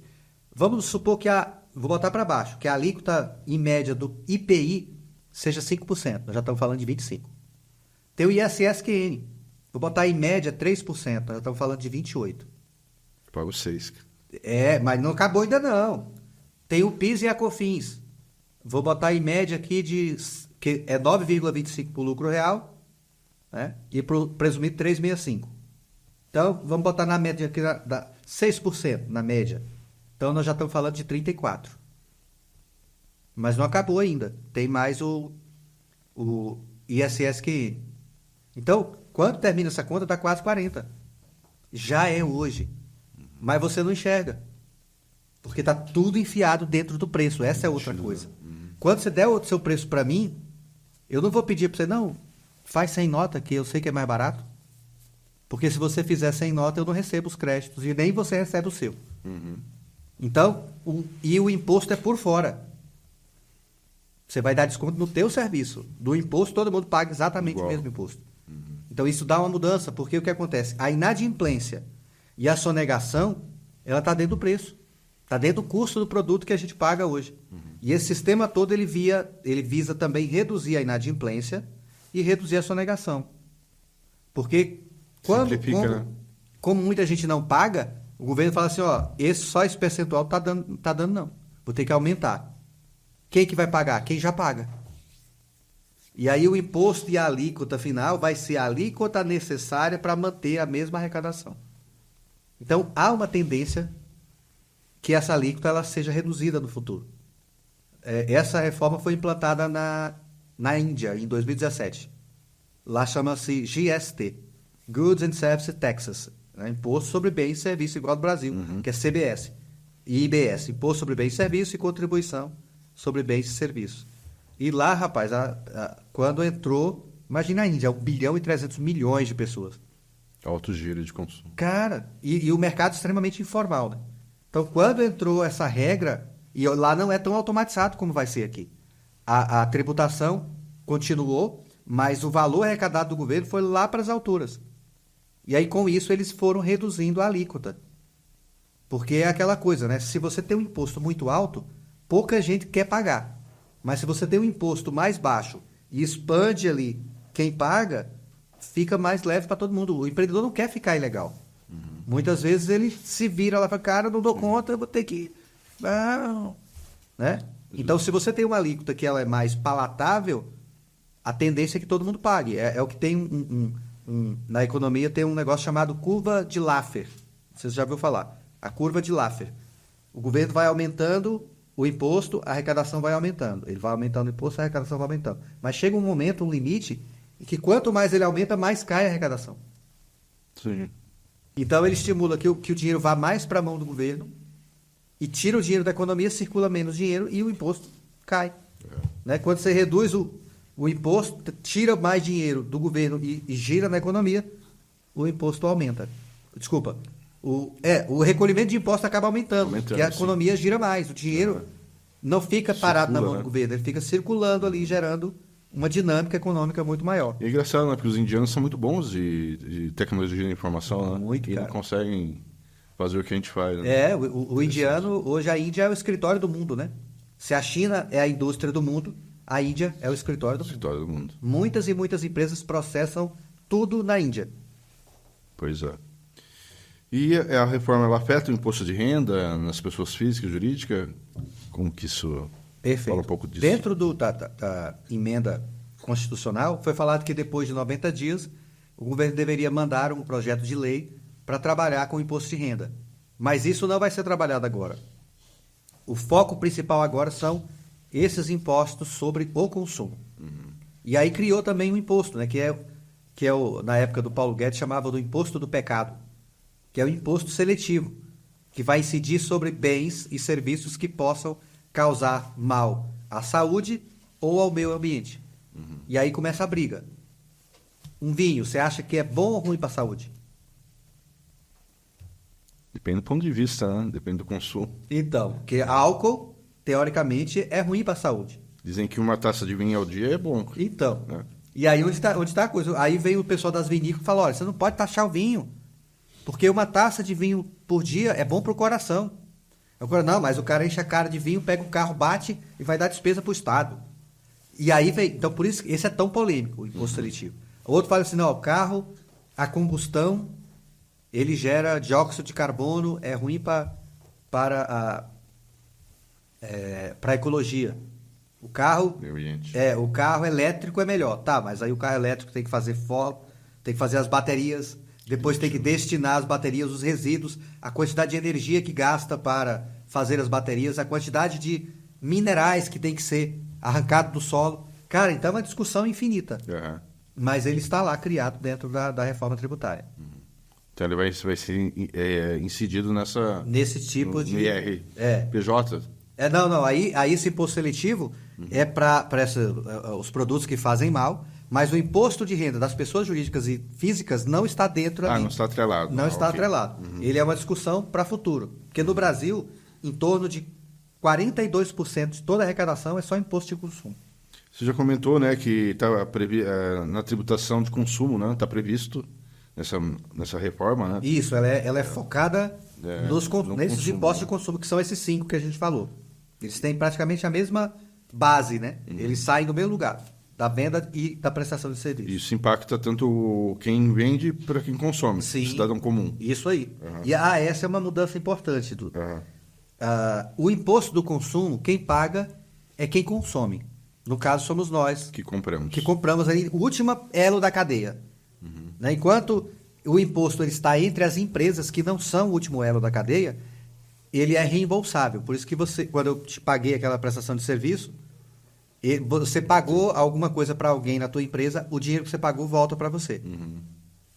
Vamos supor que vou botar para baixo, que a alíquota, em média, do IPI seja 5%. Nós já estamos falando de 25%. Tem o ISSQN. Vou botar em média 3%. Nós já estamos falando de 28%. Pago 6. Mas não acabou ainda não. Tem o PIS e a COFINS. Vou botar em média aqui que é 9,25 para o lucro real, né? E para o presumido 3,65. Então, vamos botar na média aqui 6% na média. Então, nós já estamos falando de 34%. Mas não acabou ainda. Tem mais o ISSQN. Então, quando termina essa conta, dá quase 40%. Já é hoje. Mas você não enxerga. Porque está tudo enfiado dentro do preço. Essa é outra coisa. Quando você der o seu preço para mim, eu não vou pedir para você, não, faz sem nota, que eu sei que é mais barato. Porque se você fizer sem nota, eu não recebo os créditos. E nem você recebe o seu. Então, o imposto é por fora. Você vai dar desconto no teu serviço. Do imposto, todo mundo paga exatamente o mesmo imposto. Então, isso dá uma mudança. Porque o que acontece? A inadimplência e a sonegação, ela está dentro do preço. Está dentro do custo do produto que a gente paga hoje. E esse sistema todo, ele visa também reduzir a inadimplência e reduzir a sonegação. Porque como muita gente não paga, o governo fala assim, só esse percentual tá dando não. Vou ter que aumentar. Quem que vai pagar? Quem já paga. E aí o imposto e a alíquota final vai ser a alíquota necessária para manter a mesma arrecadação. Então, há uma tendência que essa alíquota ela seja reduzida no futuro. Essa reforma foi implantada na Índia, em 2017. Lá chama-se GST, Goods and Services Taxes, né? Imposto sobre Bens e Serviços, igual ao do Brasil, que é CBS. E IBS, Imposto sobre Bens e Serviços, e Contribuição sobre Bens e Serviços. E lá, rapaz, quando entrou, imagina a Índia, 1 bilhão e 300 milhões de pessoas. Alto giro de consumo. Cara, e o mercado extremamente informal, né? Então, quando entrou essa regra, e lá não é tão automatizado como vai ser aqui. A tributação continuou, mas o valor arrecadado do governo foi lá para as alturas. E aí, com isso, eles foram reduzindo a alíquota. Porque é aquela coisa, né? Se você tem um imposto muito alto, pouca gente quer pagar. Mas se você tem um imposto mais baixo e expande ali quem paga, fica mais leve para todo mundo. O empreendedor não quer ficar ilegal. Muitas vezes ele se vira lá e fala, cara, não dou conta, eu vou ter que... Não. Né? Então, se você tem uma alíquota que ela é mais palatável, a tendência é que todo mundo pague. É o que tem na economia tem um negócio chamado curva de Laffer. Você já ouviu falar. A curva de Laffer. O governo vai aumentando o imposto, a arrecadação vai aumentando. Ele vai aumentando o imposto, a arrecadação vai aumentando. Mas chega um momento, um limite, em que quanto mais ele aumenta, mais cai a arrecadação. Sim. Então, ele estimula que o dinheiro vá mais para a mão do governo e tira o dinheiro da economia, circula menos dinheiro e o imposto cai. Né? Quando você reduz o imposto, tira mais dinheiro do governo e gira na economia, o imposto aumenta. Desculpa. O recolhimento de imposto acaba aumentando porque a economia gira mais. O dinheiro não fica parado na mão do governo, ele fica circulando ali, gerando uma dinâmica econômica muito maior. E é engraçado, né? Porque os indianos são muito bons de tecnologia de informação, né? Muito, e não conseguem fazer o que a gente faz. Né? O indiano, hoje a Índia é o escritório do mundo, né? Se a China é a indústria do mundo, a Índia é o escritório do mundo. Muitas e muitas empresas processam tudo na Índia. Pois é. E a reforma ela afeta o imposto de renda nas pessoas físicas e jurídicas? Como que isso... Perfeito. Fala um pouco disso. Dentro da emenda constitucional, foi falado que depois de 90 dias, o governo deveria mandar um projeto de lei para trabalhar com o imposto de renda. Mas isso não vai ser trabalhado agora. O foco principal agora são esses impostos sobre o consumo. E aí criou também um imposto, né, na época do Paulo Guedes chamava do imposto do pecado, que é o imposto seletivo, que vai incidir sobre bens e serviços que possam causar mal à saúde ou ao meio ambiente. E aí começa a briga. Um vinho, você acha que é bom ou ruim para a saúde? Depende do ponto de vista, né? Depende do consumo. Então, porque álcool, teoricamente, é ruim para a saúde. Dizem que uma taça de vinho ao dia é bom. Então, Né? e aí onde tá a coisa? Aí vem o pessoal das vinícolas e fala, olha, você não pode taxar o vinho, porque uma taça de vinho por dia é bom para o coração. Agora, não, mas o cara enche a cara de vinho, pega o carro, bate e vai dar despesa para o Estado. E aí vem, então por isso, esse é tão polêmico, o imposto seletivo. O outro fala assim, não, o carro, a combustão, ele gera dióxido de carbono, é ruim para a ecologia. O carro elétrico é melhor. Tá, mas aí o carro elétrico tem que fazer tem que fazer as baterias, depois tem que destinar as baterias, os resíduos, a quantidade de energia que gasta para fazer as baterias, a quantidade de minerais que tem que ser arrancado do solo. Cara, então é uma discussão infinita. Uhum. Mas ele está lá criado dentro da reforma tributária. Então ele vai ser incidido nesse tipo de... IR, PJ? Não. Aí esse imposto seletivo é para os produtos que fazem mal, mas o imposto de renda das pessoas jurídicas e físicas não está dentro ali. Não está atrelado. Não está atrelado. Ele é uma discussão para futuro. Porque no Brasil, em torno de 42% de toda a arrecadação é só imposto de consumo. Você já comentou, né, que tá na tributação de consumo, né, está previsto nessa reforma, né? Isso, ela é focada nesses consumo, impostos de consumo, que são esses 5 que a gente falou. Eles têm praticamente a mesma base, né? Eles saem do mesmo lugar, da venda e da prestação de serviço. Isso impacta tanto quem vende para quem consome, Sim, o cidadão comum. Isso aí. E essa é uma mudança importante, Dudu. Uhum. O imposto do consumo, quem paga é quem consome. No caso, somos nós. Que compramos. Que compramos ali, o último elo da cadeia. Né? Enquanto o imposto ele está entre as empresas que não são o último elo da cadeia, ele é reembolsável. Por isso que quando eu te paguei aquela prestação de serviço, você pagou alguma coisa para alguém na tua empresa, o dinheiro que você pagou volta para você.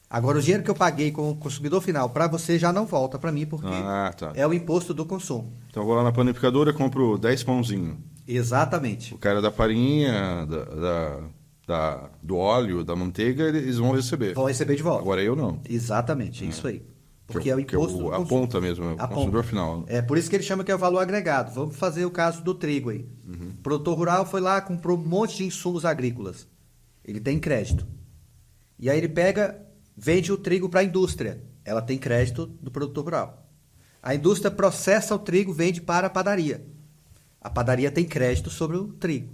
Agora, o dinheiro que eu paguei com o consumidor final para você já não volta para mim, porque é o imposto do consumo. Então, eu vou lá na panificadora, compro 10 pãozinhos. Exatamente. O cara da farinha, do óleo, da manteiga, eles vão receber. Vão receber de volta. Agora eu não. Exatamente, isso aí. Porque é o imposto do consumo. A ponta mesmo, é o consumidor final. É por isso que ele chama que é o valor agregado. Vamos fazer o caso do trigo aí. O produtor rural foi lá, comprou um monte de insumos agrícolas. Ele tem crédito. E aí ele vende o trigo para a indústria. Ela tem crédito do produtor rural. A indústria processa o trigo, vende para a padaria. A padaria tem crédito sobre o trigo.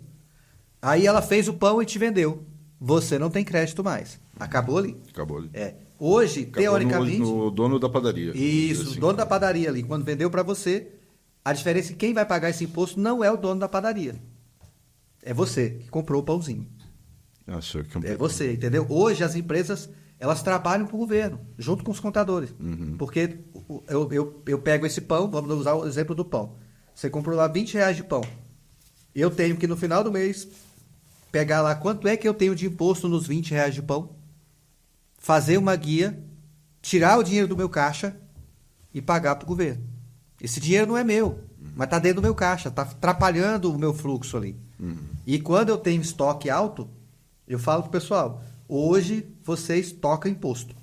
Aí ela fez o pão e te vendeu. Você não tem crédito mais. Acabou ali? Acabou ali. Hoje, Acabou teoricamente... no dono da padaria. Isso, assim. O dono da padaria ali. Quando vendeu para você, a diferença é que quem vai pagar esse imposto não é o dono da padaria. É você que comprou o pãozinho. É você, entendeu? Hoje as empresas, elas trabalham para o governo, junto com os contadores. Porque eu pego esse pão, vamos usar o exemplo do pão. Você comprou lá R$20 de pão. Eu tenho que no final do mês pegar lá quanto é que eu tenho de imposto nos R$20 de pão, fazer uma guia, tirar o dinheiro do meu caixa e pagar para o governo. Esse dinheiro não é meu, mas está dentro do meu caixa, está atrapalhando o meu fluxo ali. E quando eu tenho estoque alto, eu falo para o pessoal, hoje você estoca imposto.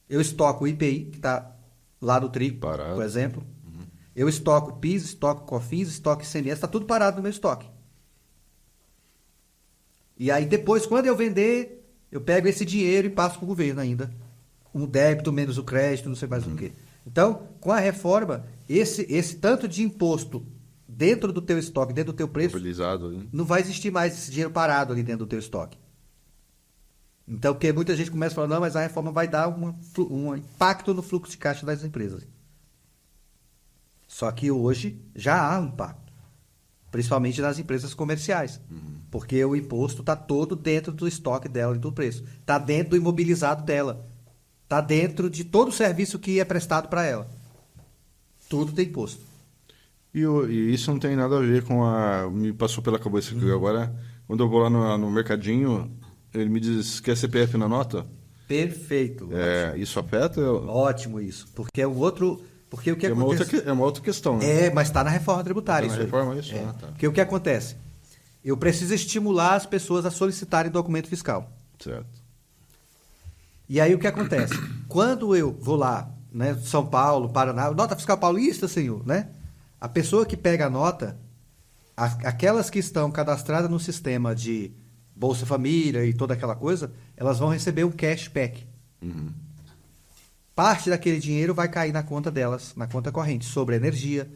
Eu estoco o IPI, que está lá no trigo, por exemplo. Eu estoco PIS, estoco COFINS, estoco ICMS, está tudo parado no meu estoque. E aí depois, quando eu vender, eu pego esse dinheiro e passo para o governo ainda. Um débito menos o crédito, não sei mais o quê. Então, com a reforma, esse tanto de imposto dentro do teu estoque, dentro do teu preço, não vai existir mais esse dinheiro parado ali dentro do teu estoque. Então, porque muita gente começa a falar, não, mas a reforma vai dar um impacto no fluxo de caixa das empresas. Só que hoje já há um impacto. principalmente nas empresas comerciais, porque o imposto está todo dentro do estoque dela e do preço, está dentro do imobilizado dela, está dentro de todo o serviço que é prestado para ela. Tudo tem imposto. E isso não tem nada a ver com a... Me passou pela cabeça que agora, quando eu vou lá no mercadinho, ele me diz que é CPF na nota. Perfeito. Isso afeta? Ótimo isso, porque é um outro... Porque o que acontece... É uma outra questão, né? Mas está na reforma tributária. Tá na reforma isso? Tá. Porque o que acontece? Eu preciso estimular as pessoas a solicitarem documento fiscal. Certo. E aí o que acontece? Quando eu vou lá, né, São Paulo, Paraná, nota fiscal paulista, senhor, né? A pessoa que pega a nota, aquelas que estão cadastradas no sistema de Bolsa Família e toda aquela coisa, elas vão receber um cashback. Parte daquele dinheiro vai cair na conta delas, na conta corrente, sobre energia,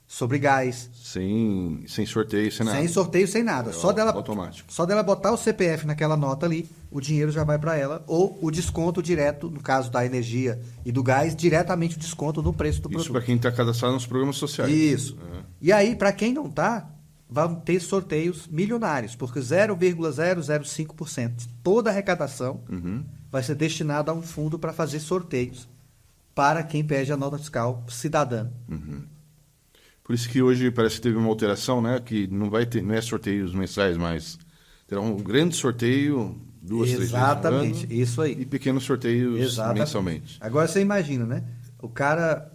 sobre gás. Sem sorteio, sem nada. Sem sorteio, sem nada. Automático. Só dela botar o CPF naquela nota ali, o dinheiro já vai para ela, ou o desconto direto, no caso da energia e do gás, diretamente o desconto no preço do produto. Isso para quem está cadastrado nos programas sociais. Isso. E aí, para quem não está, vão ter sorteios milionários, porque 0,005% de toda a arrecadação vai ser destinada a um fundo para fazer sorteios para quem pede a nota fiscal cidadã. Por isso que hoje parece que teve uma alteração, né? Que não vai ter, não é sorteios mensais, mas terá um grande sorteio, 2, 3 vezes no ano. Exatamente, isso aí. E pequenos sorteios mensalmente. Agora você imagina, né? O cara,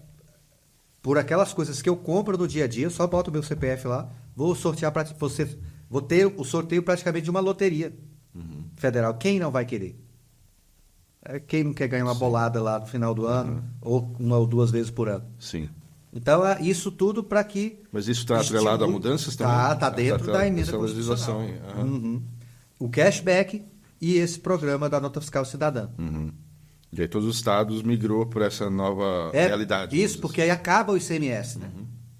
por aquelas coisas que eu compro no dia a dia, eu só boto o meu CPF lá, vou sortear para você, vou ter o sorteio praticamente de uma loteria federal. Quem não vai querer? Quem não quer ganhar uma bolada lá no final do ano, ou 1 ou 2 vezes por ano? Sim. Então, isso tudo para que... Mas isso está atrelado a mudanças também? Está dentro da emenda constitucional. O cashback e esse programa da nota fiscal cidadã. E aí todos os estados migrou para essa nova realidade. Isso, porque aí acaba o ICMS, né?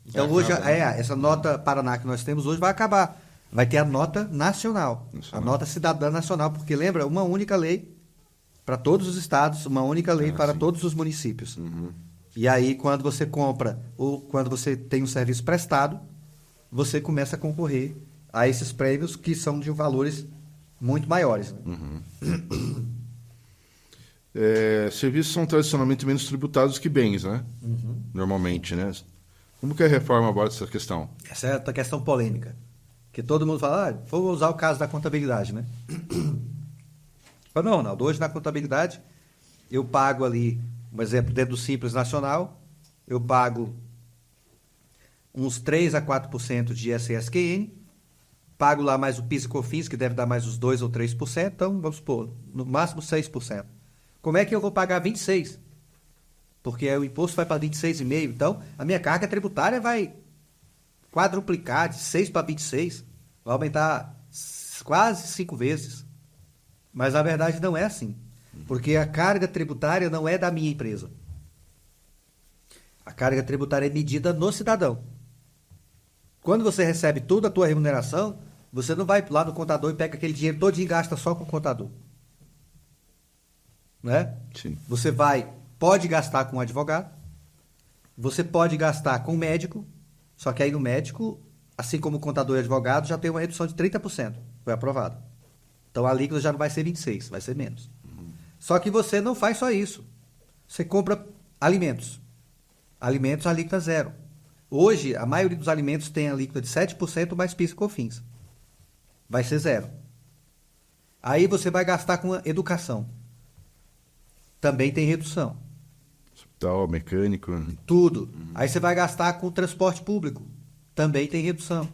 Então, hoje, essa nota Paraná que nós temos hoje vai acabar. Vai ter a nota nacional, a nota cidadã nacional, porque lembra, uma única lei para todos os estados, uma única lei para todos os municípios. E aí, quando você compra ou quando você tem um serviço prestado, você começa a concorrer a esses prêmios que são de valores muito maiores. Né? Serviços são tradicionalmente menos tributados que bens, né? Normalmente, né? Como que é a reforma aborda essa questão? Essa é outra questão polêmica. Que todo mundo fala, vou usar o caso da contabilidade, né? Mas não, Ronaldo, hoje na contabilidade eu pago ali, um exemplo, dentro do Simples Nacional, eu pago uns 3 a 4% de ISS-QN, pago lá mais o PIS e COFINS, que deve dar mais uns 2 ou 3%, então vamos supor, no máximo 6%. Como é que eu vou pagar 26%? Porque o imposto vai para 26,5%, então a minha carga tributária vai quadruplicar de 6 para 26, vai aumentar quase 5 vezes. Mas a verdade não é assim, porque a carga tributária não é da minha empresa. A carga tributária é medida no cidadão. Quando você recebe toda a tua remuneração, você não vai lá no contador e pega aquele dinheiro todo e gasta só com o contador. Né? Sim. Você pode gastar com um advogado, você pode gastar com um médico, só que aí no médico, assim como o contador e advogado, já tem uma redução de 30%. Foi aprovado. Então a alíquota já não vai ser 26%, vai ser menos. Só que você não faz só isso. Você compra alimentos. Alimentos, alíquota 0%. Hoje, a maioria dos alimentos tem alíquota de 7% mais PIS e COFINS. Vai ser 0%. Aí você vai gastar com a educação. Também tem redução. Hospital, mecânico. Tudo. Aí você vai gastar com transporte público. Também tem redução.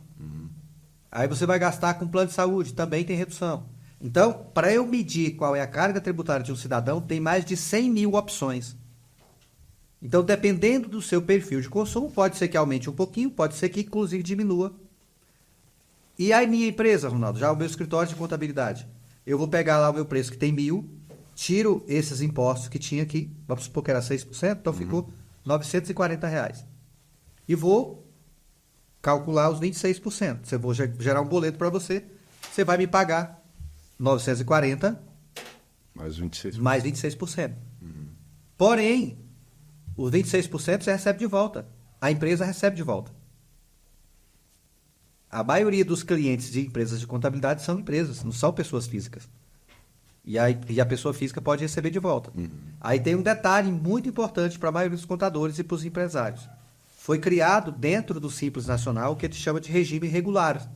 Aí você vai gastar com plano de saúde. Também tem redução. Então, para eu medir qual é a carga tributária de um cidadão, tem mais de 100 mil opções. Então, dependendo do seu perfil de consumo, pode ser que aumente um pouquinho, pode ser que inclusive diminua. E a minha empresa, Ronaldo, já o meu escritório de contabilidade, eu vou pegar lá o meu preço que tem 1.000, tiro esses impostos que tinha aqui, vamos supor que era 6%, então ficou R$ 940. E vou calcular os 26%. Se eu vou gerar um boleto para você, você vai me pagar 940 mais 26%. Mais 26%. Porém, os 26% você recebe de volta. A empresa recebe de volta. a maioria dos clientes de empresas de contabilidade são empresas, não são pessoas físicas. E a pessoa física pode receber de volta. Aí tem um detalhe muito importante para a maioria dos contadores e para os empresários. Foi criado dentro do Simples Nacional o que a gente chama de regime regular.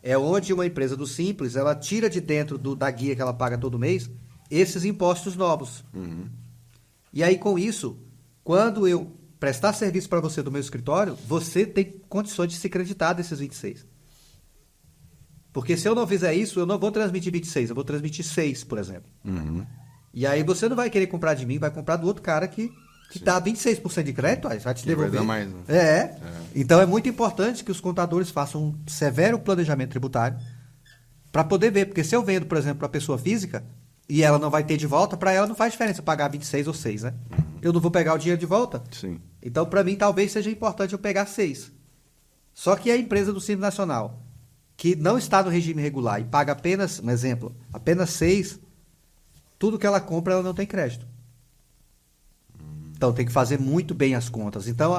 É onde uma empresa do Simples, ela tira de dentro da guia que ela paga todo mês, esses impostos novos. E aí, com isso, quando eu prestar serviço para você do meu escritório, você tem condições de se creditar desses 26. Porque se eu não fizer isso, eu não vou transmitir 26, eu vou transmitir 6, por exemplo. E aí você não vai querer comprar de mim, vai comprar do outro cara que dá 26% de crédito, aí vai te devolver. Vai dar mais, né? Então é muito importante que os contadores façam um severo planejamento tributário para poder ver. Porque se eu vendo, por exemplo, para a pessoa física e ela não vai ter de volta, para ela não faz diferença pagar 26 ou 6, né? Eu não vou pegar o dinheiro de volta. Sim. Então, para mim, talvez seja importante eu pegar 6. Só que a empresa do Simples Nacional, que não está no regime regular e paga apenas, um exemplo, apenas 6, tudo que ela compra, ela não tem crédito. Então, tem que fazer muito bem as contas. Então,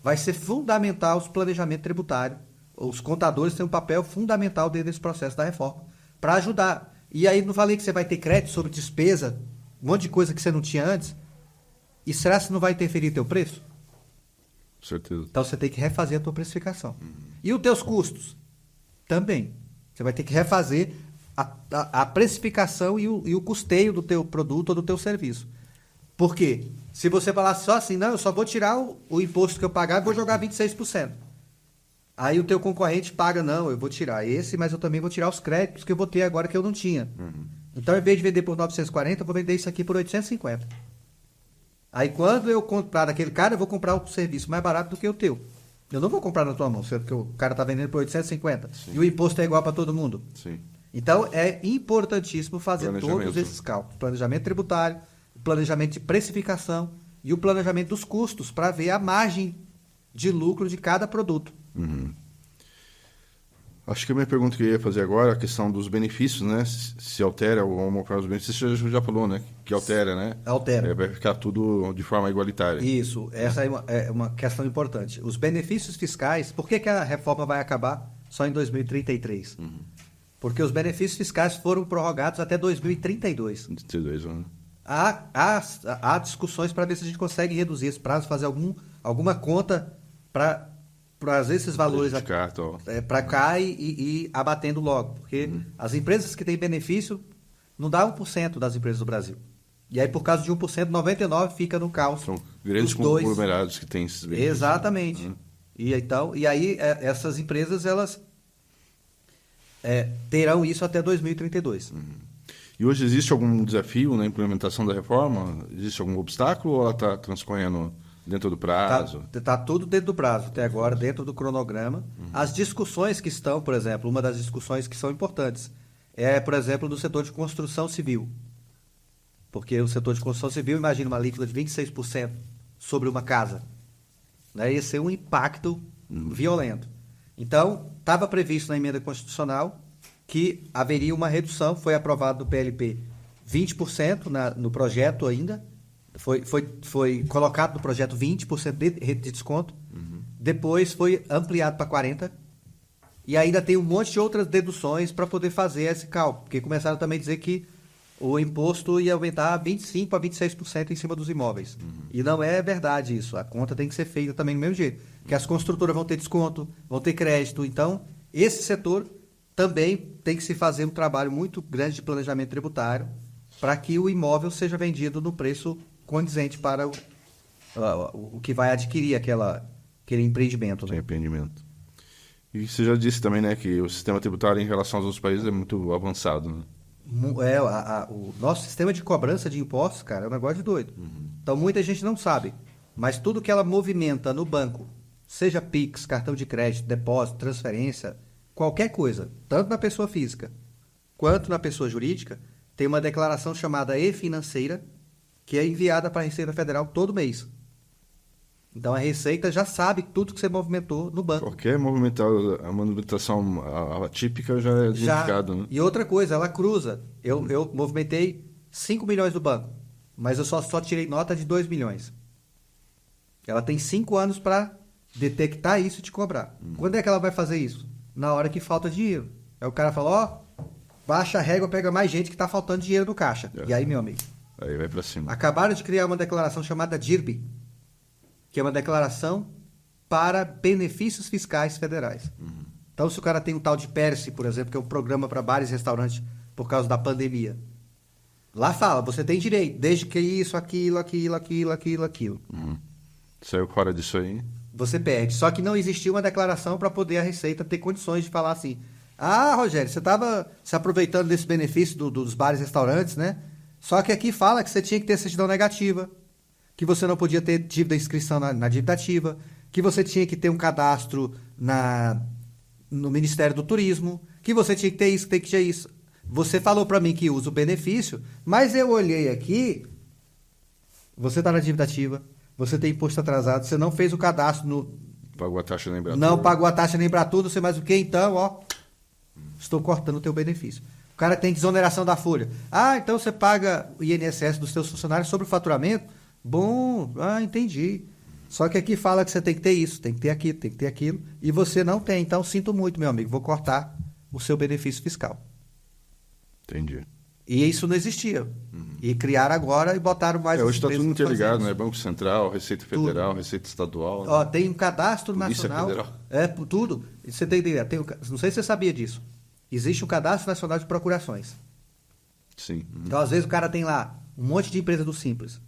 vai ser fundamental o planejamento tributário. Os contadores têm um papel fundamental dentro desse processo da reforma para ajudar. E aí, não falei que você vai ter crédito sobre despesa, um monte de coisa que você não tinha antes? E será que não vai interferir no teu preço? Com certeza. Então, você tem que refazer a tua precificação. E os teus custos? Também. Você vai ter que refazer a precificação e o custeio do teu produto ou do teu serviço. Por quê? Se você falar só assim, não, eu só vou tirar o imposto que eu pagar e vou jogar 26%. Aí o teu concorrente paga, não, eu vou tirar esse, mas eu também vou tirar os créditos que eu vou ter agora que eu não tinha. Então, em vez de vender por 940, eu vou vender isso aqui por 850. Aí, quando eu comprar daquele cara, eu vou comprar o serviço mais barato do que o teu. Eu não vou comprar na tua mão, sendo que o cara está vendendo por 850. Sim. E o imposto é igual para todo mundo. Sim. Então, é importantíssimo fazer todos esses cálculos. Planejamento tributário, planejamento de precificação e o planejamento dos custos para ver a margem de lucro de cada produto. Acho que a minha pergunta que eu ia fazer agora, a questão dos benefícios, né? Se altera ou aumenta os benefícios, você já falou, né? Que altera, né? Altera. Vai ficar tudo de forma igualitária. Isso, essa é uma questão importante. Os benefícios fiscais, por que a reforma vai acabar só em 2033? Porque os benefícios fiscais foram prorrogados até 2032. 32 anos. Há discussões para ver se a gente consegue reduzir esse prazo, fazer alguma conta para trazer esses valores para cá e ir abatendo logo. Porque as empresas que têm benefício não dá 1% das empresas do Brasil. E aí, por causa de 1%, 99% fica no caos. São grandes conglomerados que têm esses benefícios. Exatamente. E aí, essas empresas, elas terão isso até 2032. E hoje existe algum desafio na implementação da reforma? Existe algum obstáculo ou ela está transcorrendo dentro do prazo? Está tudo dentro do prazo, até agora, dentro do cronograma. As discussões que estão, por exemplo, uma das discussões que são importantes é, por exemplo, do setor de construção civil. Porque o setor de construção civil, imagina uma alíquota de 26% sobre uma casa. Né? Ia ser um impacto violento. Então, estava previsto na emenda constitucional que haveria uma redução, foi aprovado no PLP 20% no projeto ainda, foi colocado no projeto 20% de desconto, depois foi ampliado para 40%, e ainda tem um monte de outras deduções para poder fazer esse cálculo, porque começaram também a dizer que o imposto ia aumentar 25% a 26% em cima dos imóveis. E não é verdade isso, a conta tem que ser feita também do mesmo jeito, porque as construtoras vão ter desconto, vão ter crédito, então esse setor também tem que se fazer um trabalho muito grande de planejamento tributário para que o imóvel seja vendido no preço condizente para o que vai adquirir aquele empreendimento. Né? Empreendimento. E você já disse também, né, que o sistema tributário em relação aos outros países é muito avançado, né? O nosso sistema de cobrança de impostos, cara, é um negócio de doido. Então, muita gente não sabe, mas tudo que ela movimenta no banco, seja Pix, cartão de crédito, depósito, transferência, qualquer coisa, tanto na pessoa física quanto na pessoa jurídica, tem uma declaração chamada E-Financeira, que é enviada para a Receita Federal todo mês. Então, a Receita já sabe tudo que você movimentou no banco. Qualquer movimentação atípica já é identificado. Né? E outra coisa, ela cruza. Eu movimentei 5 milhões do banco, mas eu só tirei nota de 2 milhões. Ela tem 5 anos para detectar isso e te cobrar. Quando é que ela vai fazer isso? na hora que falta dinheiro. Aí o cara fala, baixa a régua, pega mais gente que está faltando dinheiro no caixa. E aí, meu amigo? Aí vai para cima. Acabaram de criar uma declaração chamada DIRB, que é uma declaração para benefícios fiscais federais. Então, se o cara tem um tal de PERSE, por exemplo, que é um programa para bares e restaurantes por causa da pandemia, lá fala, você tem direito, desde que isso, aquilo. Saiu fora disso aí. Você perde. Só que não existia uma declaração para poder a Receita ter condições de falar assim, Rogério, você estava se aproveitando desse benefício dos bares e restaurantes, né? Só que aqui fala que você tinha que ter certidão negativa, que você não podia ter dívida inscrição na dívida ativa, que você tinha que ter um cadastro no Ministério do Turismo, que você tinha que ter isso, que ter isso. Você falou para mim que usa o benefício, mas eu olhei aqui, você está na dívida ativa, você tem imposto atrasado, você não fez o cadastro no... Pagou a taxa na Embratur. Não pagou a taxa nem para tudo, você mais o que então, estou cortando o teu benefício. O cara tem desoneração da folha. Então você paga o INSS dos seus funcionários sobre o faturamento? Bom, entendi. Só que aqui fala que você tem que ter isso, tem que ter aquilo, tem que ter aquilo, e você não tem. Então, sinto muito, meu amigo, vou cortar o seu benefício fiscal. Entendi. E isso não existia. E criaram agora e botaram mais... Hoje está tudo interligado, né? Banco Central, Receita Federal, tudo. Receita Estadual. Né? Tem um cadastro Polícia nacional. Federal. Tudo. Você tem ideia? Não sei se você sabia disso. Existe um cadastro nacional de procurações. Sim. Então, às vezes, o cara tem lá um monte de empresa do Simples.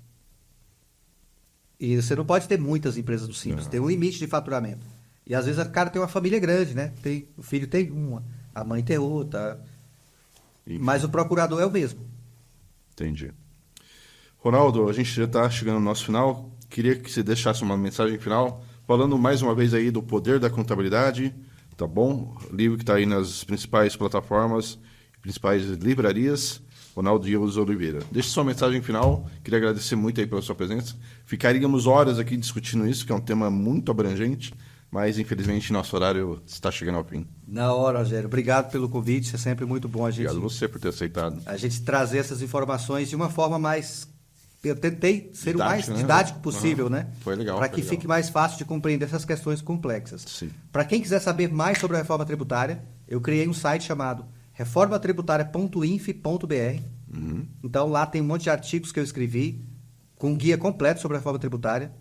E você não pode ter muitas empresas do Simples. Tem um limite de faturamento. E, às vezes, o cara tem uma família grande, né? O filho tem uma, a mãe tem outra. Mas o procurador é o mesmo. Entendi. Ronaldo, a gente já está chegando no nosso final. Queria que você deixasse uma mensagem final, falando mais uma vez aí do poder da contabilidade, tá bom? Livro que está aí nas principais plataformas, principais livrarias. Ronaldo Dias Oliveira. Deixe sua mensagem final. Queria agradecer muito aí pela sua presença. Ficaríamos horas aqui discutindo isso, que é um tema muito abrangente, mas infelizmente nosso horário está chegando ao fim. Na hora, Rogério. Obrigado pelo convite. É sempre muito bom a gente... Obrigado a você por ter aceitado. A gente trazer essas informações de uma forma mais... Eu tentei ser o mais didático possível, né? Foi legal. Para que fique mais fácil de compreender essas questões complexas. Sim. Para quem quiser saber mais sobre a reforma tributária, eu criei um site chamado reformatributária.inf.br. Então lá tem um monte de artigos que eu escrevi com um guia completo sobre a reforma tributária.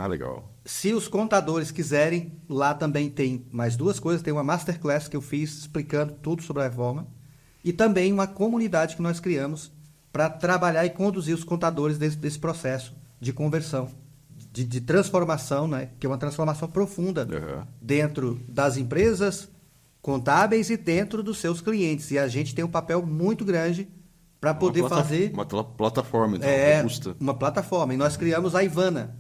Legal. Se os contadores quiserem, lá também tem mais duas coisas. Tem uma masterclass que eu fiz explicando tudo sobre a reforma e também uma comunidade que nós criamos para trabalhar e conduzir os contadores desse processo de conversão, de transformação, né? Que é uma transformação profunda dentro das empresas contábeis e dentro dos seus clientes. E a gente tem um papel muito grande para poder fazer... Uma plataforma, então, robusta. Uma plataforma. E nós criamos a Ivana.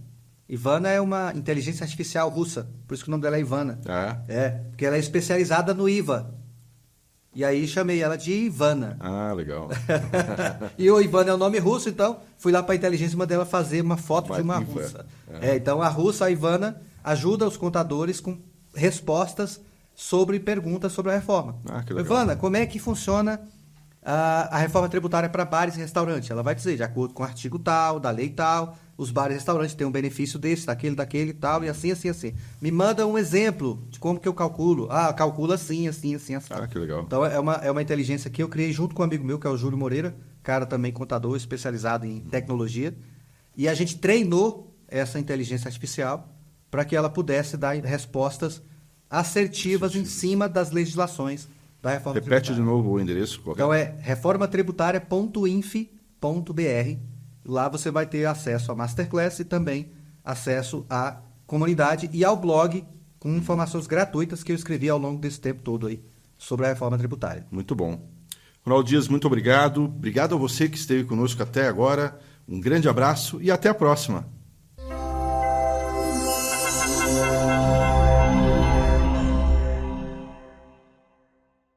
Ivana é uma inteligência artificial russa, por isso que o nome dela é Ivana. Porque ela é especializada no IVA. E aí chamei ela de Ivana. Legal. E o Ivana é o nome russo, então fui lá para a inteligência e mandei ela fazer uma foto de uma russa. Então a russa, a Ivana, ajuda os contadores com respostas sobre perguntas sobre a reforma. Que legal. Ivana, como é que funciona a reforma tributária para bares e restaurantes? Ela vai dizer, de acordo com o artigo tal, da lei tal, os bares e restaurantes têm um benefício desse, daquele e tal, e assim, assim, assim. Me manda um exemplo de como que eu calculo. Calculo assim, assim, assim, assim. Que legal. Então, é uma inteligência que eu criei junto com um amigo meu, que é o Júlio Moreira, cara também contador, especializado em tecnologia. E a gente treinou essa inteligência artificial para que ela pudesse dar respostas assertivas em cima das legislações da reforma tributária. Repete de novo o endereço. Então, é reformatributária.inf.br. Lá você vai ter acesso à Masterclass e também acesso à comunidade e ao blog com informações gratuitas que eu escrevi ao longo desse tempo todo aí sobre a reforma tributária. Muito bom. Ronaldo Dias, muito obrigado. Obrigado a você que esteve conosco até agora. Um grande abraço e até a próxima.